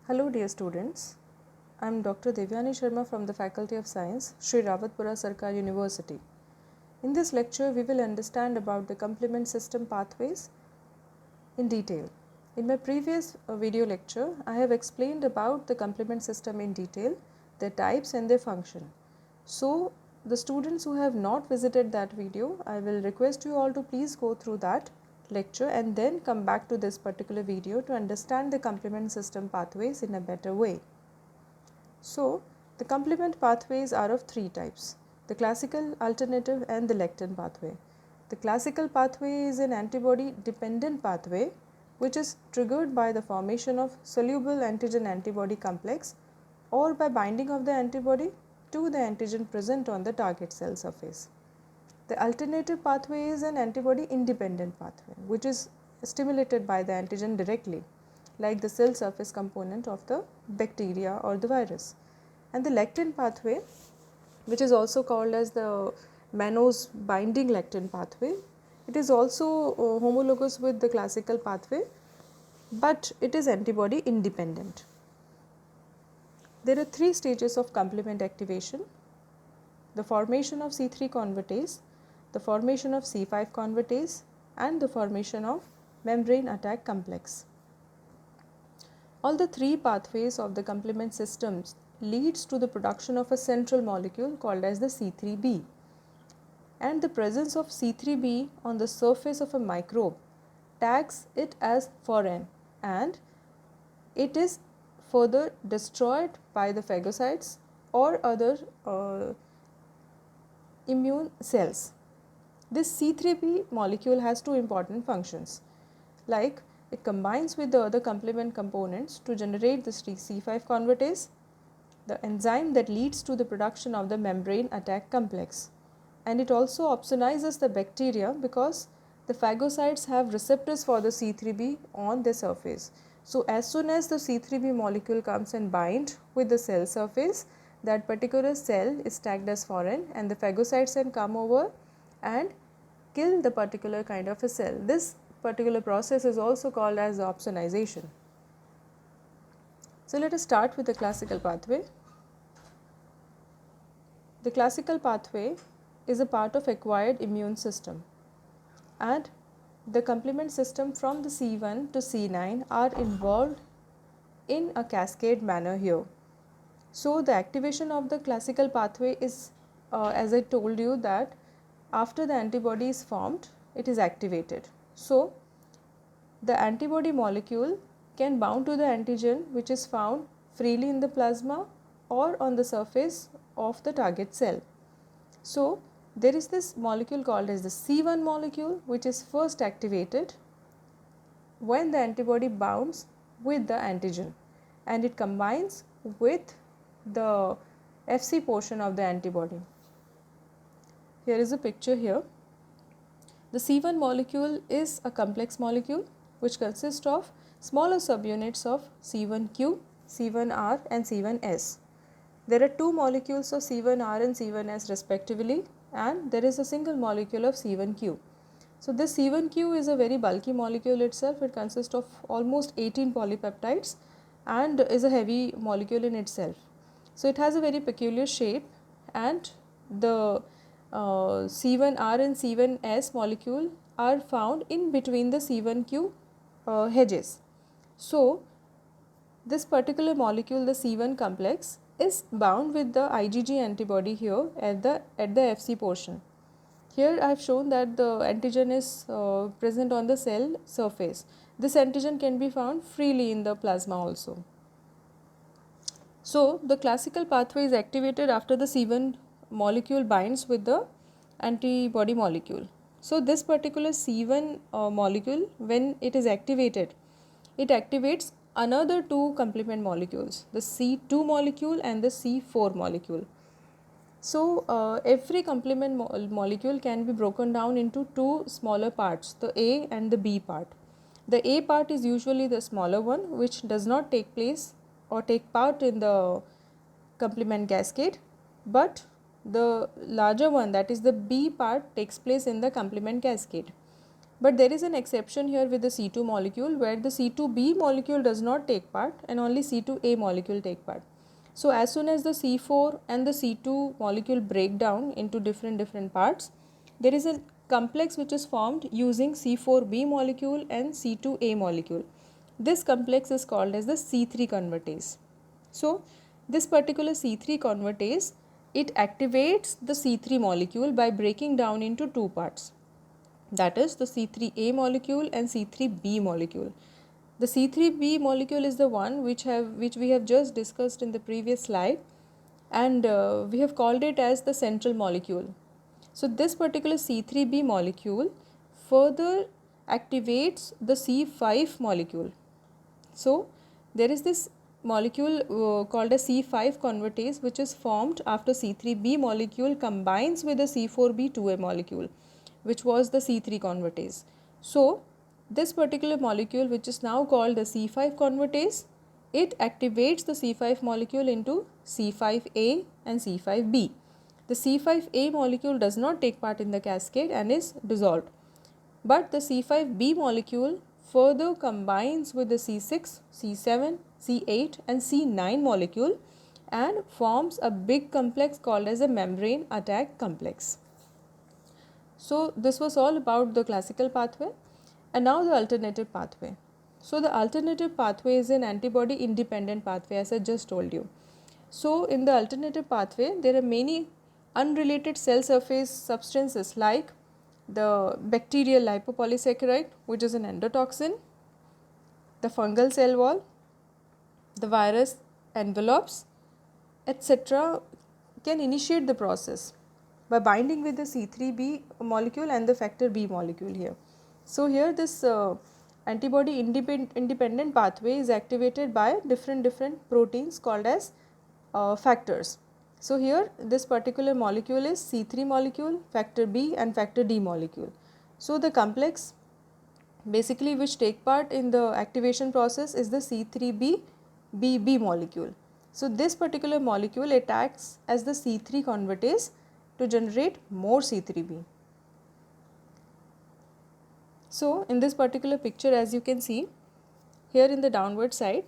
Hello dear students, I am Dr. Devyani Sharma from the Faculty of Science, Sri Rawatpura Sarkar University. In this lecture, we will understand about the complement system pathways in detail. In my previous video lecture, I have explained about the complement system in detail, their types and their function. So, the students who have not visited that video, I will request you all to please go through that lecture and then come back to this particular video to understand the complement system pathways in a better way. So, the complement pathways are of three types: the classical, alternative and the lectin pathway. The classical pathway is an antibody dependent pathway which is triggered by the formation of soluble antigen antibody complex or by binding of the antibody to the antigen present on the target cell surface. The alternative pathway is an antibody independent pathway which is stimulated by the antigen directly, like the cell surface component of the bacteria or the virus. And the lectin pathway, which is also called as the mannose binding lectin pathway, it is also homologous with the classical pathway, but it is antibody independent. There are three stages of complement activation: the formation of C3 convertase, the formation of C5 convertase and the formation of membrane attack complex. All the three pathways of the complement systems leads to the production of a central molecule called as the C3b, and the presence of C3b on the surface of a microbe tags it as foreign and it is further destroyed by the phagocytes or other immune cells. This C3b molecule has two important functions, like it combines with the other complement components to generate the C5 convertase, the enzyme that leads to the production of the membrane attack complex, and it also opsonizes the bacteria because the phagocytes have receptors for the C3b on their surface. So, as soon as the C3b molecule comes and bind with the cell surface, that particular cell is tagged as foreign and the phagocytes can come over and kill the particular kind of a cell. This particular process is also called as opsonization. So, let us start with the classical pathway. The classical pathway is a part of acquired immune system, and the complement system from the C1 to C9 are involved in a cascade manner here. So, the activation of the classical pathway is as I told you that after the antibody is formed, it is activated. So, the antibody molecule can bound to the antigen which is found freely in the plasma or on the surface of the target cell. So, there is this molecule called as the C1 molecule which is first activated when the antibody bounds with the antigen and it combines with the Fc portion of the antibody. Here is a picture here. The C1 molecule is a complex molecule which consists of smaller subunits of C1q, C1r and C1s. There are two molecules of C1r and C1s respectively, and there is a single molecule of C1q. So, this C1q is a very bulky molecule itself. It consists of almost 18 polypeptides and is a heavy molecule in itself. So, it has a very peculiar shape, and the C1r and C1s molecule are found in between the C1q hedges. So, this particular molecule, the C1 complex, is bound with the IgG antibody here at the Fc portion. Here I have shown that the antigen is present on the cell surface. This antigen can be found freely in the plasma also. So, the classical pathway is activated after the C1 molecule binds with the antibody molecule. So, this particular C1 molecule, when it is activated, it activates another two complement molecules, the C2 molecule and the C4 molecule. So, every complement molecule can be broken down into two smaller parts, the A and the B part. The A part is usually the smaller one which does not take place or take part in the complement cascade, but the larger one, that is the B part, takes place in the complement cascade. But there is an exception here with the C2 molecule, where the C2b molecule does not take part and only C2a molecule take part. So as soon as the C4 and the C2 molecule break down into different parts, there is a complex which is formed using C4b molecule and C2a molecule. This complex is called as the C3 convertase. So this particular C3 convertase, it activates the C3 molecule by breaking down into two parts, that is the C3a molecule and C3b molecule. The C3b molecule is the one which we have just discussed in the previous slide, and we have called it as the central molecule. So this particular C3b molecule further activates the C5 molecule. So there is this molecule called a C5 convertase, which is formed after C3b molecule combines with the C4b2a molecule, which was the C3 convertase. So this particular molecule, which is now called the C5 convertase, it activates the C5 molecule into C5a and C5b. The C5a molecule does not take part in the cascade and is dissolved, but the C5b molecule further combines with the C6, C7, C8 and C9 molecule and forms a big complex called as a membrane attack complex. So this was all about the classical pathway, and now the alternative pathway. So the alternative pathway is an antibody independent pathway, as I just told you. So in the alternative pathway, there are many unrelated cell surface substances like the bacterial lipopolysaccharide, which is an endotoxin, the fungal cell wall, the virus envelopes, etc. can initiate the process by binding with the C3b molecule and the factor B molecule here. So here this antibody independent pathway is activated by different proteins called as factors. So here this particular molecule is C3 molecule, factor B and factor D molecule. So the complex basically which take part in the activation process is the C3b molecule. So this particular molecule attacks as the C3 convertase to generate more C3b. So in this particular picture, as you can see here in the downward side,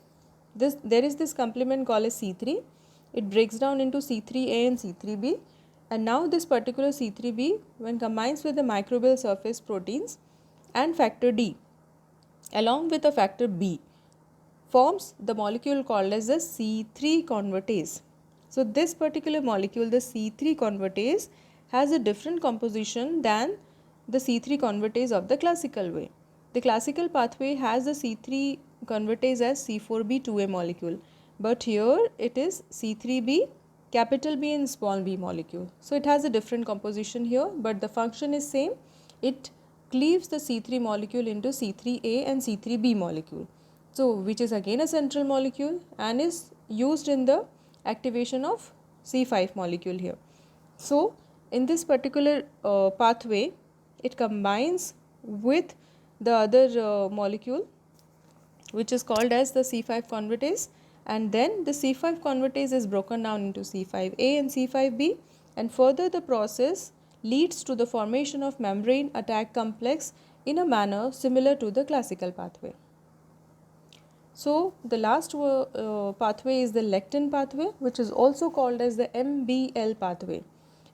there is this complement called as C3. It breaks down into C3a and C3b, and now this particular C3b, when combines with the microbial surface proteins and factor D along with a factor B, forms the molecule called as the C3 convertase. So this particular molecule, the C3 convertase, has a different composition than the C3 convertase of the classical way. The classical pathway has the C3 convertase as C4b2a molecule, but here it is C3b, capital B and small b molecule. So it has a different composition here, but the function is same. It cleaves the C3 molecule into C3a and C3b molecule. So which is again a central molecule and is used in the activation of C5 molecule here. So in this particular pathway, it combines with the other molecule which is called as the C5 convertase, and then the C5 convertase is broken down into C5a and C5b, and further the process leads to the formation of membrane attack complex in a manner similar to the classical pathway. So the last pathway is the lectin pathway, which is also called as the MBL pathway.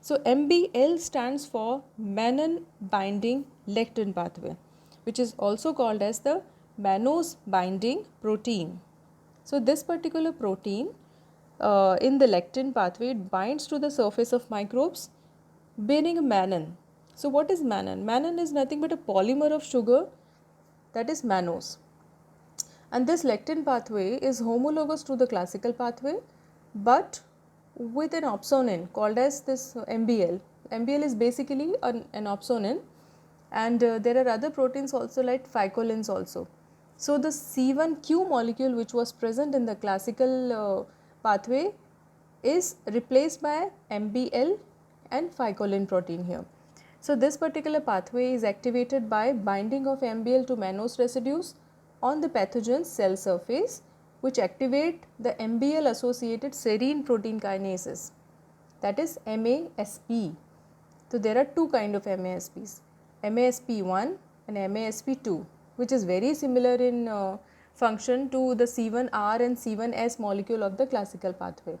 So MBL stands for Menin binding lectin pathway, which is also called as the mannose binding protein. So this particular protein in the lectin pathway, it binds to the surface of microbes bearing a mannan. So what is mannan? Mannan is nothing but a polymer of sugar, that is mannose. And this lectin pathway is homologous to the classical pathway, but with an opsonin called as this MBL. MBL is basically an opsonin, and there are other proteins also like phycolins also. So the C1q molecule which was present in the classical pathway is replaced by MBL and phycolin protein here. So this particular pathway is activated by binding of MBL to mannose residues on the pathogen's cell surface, which activate the MBL associated serine protein kinases, that is MASP. So there are two kinds of MASPs, MASP1 an MAsP2, which is very similar in function to the C1R and C1S molecule of the classical pathway,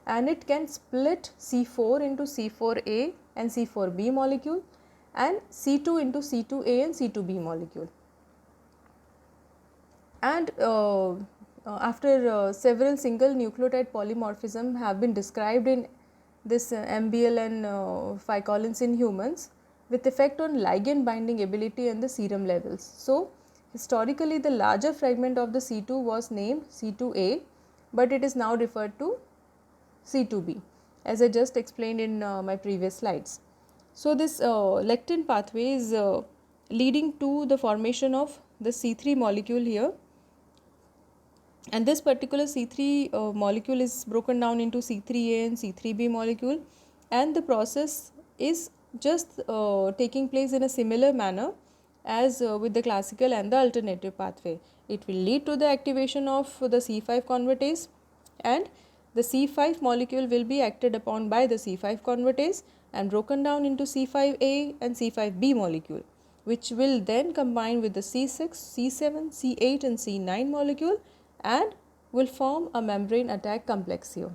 and it can split C4 into C4A and C4B molecule and C2 into C2A and C2B molecule. And after several single nucleotide polymorphism have been described in this MBL and phycolins in humans with effect on ligand binding ability and the serum levels. So, historically the larger fragment of the C2 was named C2A, but it is now referred to C2B, as I just explained in my previous slides. So, this lectin pathway is leading to the formation of the C3 molecule here, and this particular C3 molecule is broken down into C3A and C3B molecule, and the process is just taking place in a similar manner as with the classical and the alternative pathway. It will lead to the activation of the C5 convertase, and the C5 molecule will be acted upon by the C5 convertase and broken down into C5A and C5B molecule, which will then combine with the C6, C7, C8 and C9 molecule and will form a membrane attack complex here.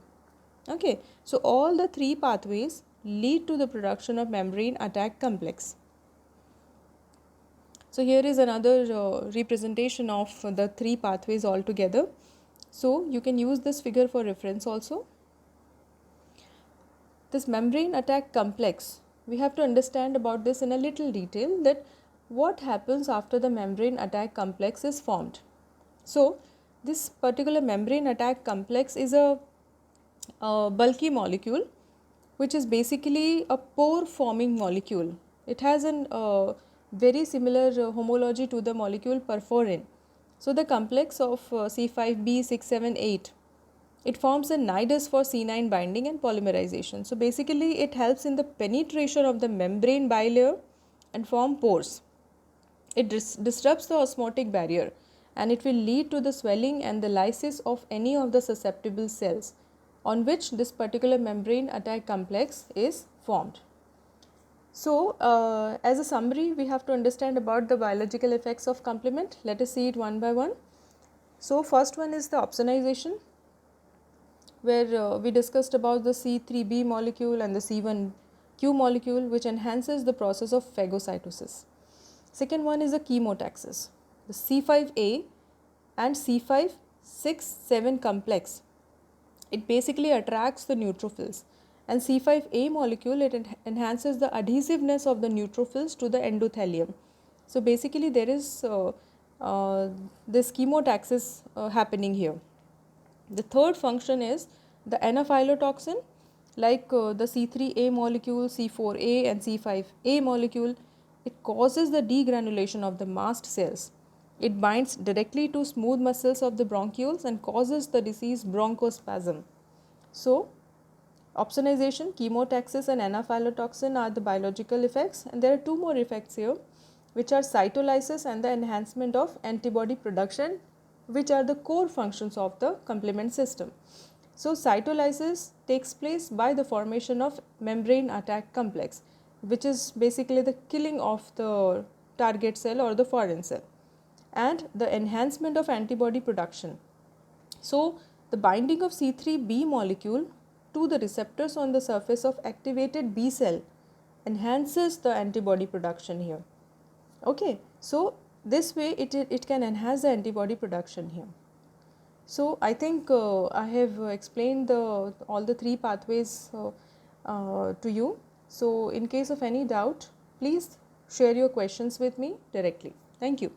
Okay, so all the three pathways lead to the production of membrane attack complex. So here is another representation of the three pathways all together. So you can use this figure for reference also. This membrane attack complex, we have to understand about this in a little detail, that what happens after the membrane attack complex is formed. So this particular membrane attack complex is a bulky molecule which is basically a pore forming molecule. It has a very similar homology to the molecule perforin. So the complex of C5b, 6, 7, 8, it forms a nidus for C9 binding and polymerization. So basically it helps in the penetration of the membrane bilayer and form pores. It disrupts the osmotic barrier, and it will lead to the swelling and the lysis of any of the susceptible cells on which this particular membrane attack complex is formed. So, as a summary, we have to understand about the biological effects of complement. Let us see it one by one. So, first one is the opsonization, where we discussed about the C3b molecule and the C1q molecule, which enhances the process of phagocytosis. Second one is the chemotaxis. The C5a and C5, 6, 7 complex, it basically attracts the neutrophils, and C5a molecule, it enhances the adhesiveness of the neutrophils to the endothelium. So basically there is this chemotaxis happening here. The third function is the anaphylatoxin, like the C3a molecule, C4a and C5a molecule, it causes the degranulation of the mast cells. It binds directly to smooth muscles of the bronchioles and causes the disease bronchospasm. So, opsonization, chemotaxis and anaphylatoxin are the biological effects, and there are two more effects here, which are cytolysis and the enhancement of antibody production, which are the core functions of the complement system. So, cytolysis takes place by the formation of membrane attack complex, which is basically the killing of the target cell or the foreign cell, and the enhancement of antibody production. So, the binding of C3b molecule to the receptors on the surface of activated B cell enhances the antibody production here. Okay, so this way it can enhance the antibody production here. So I think I have explained all the three pathways to you. So in case of any doubt, please share your questions with me directly. Thank you.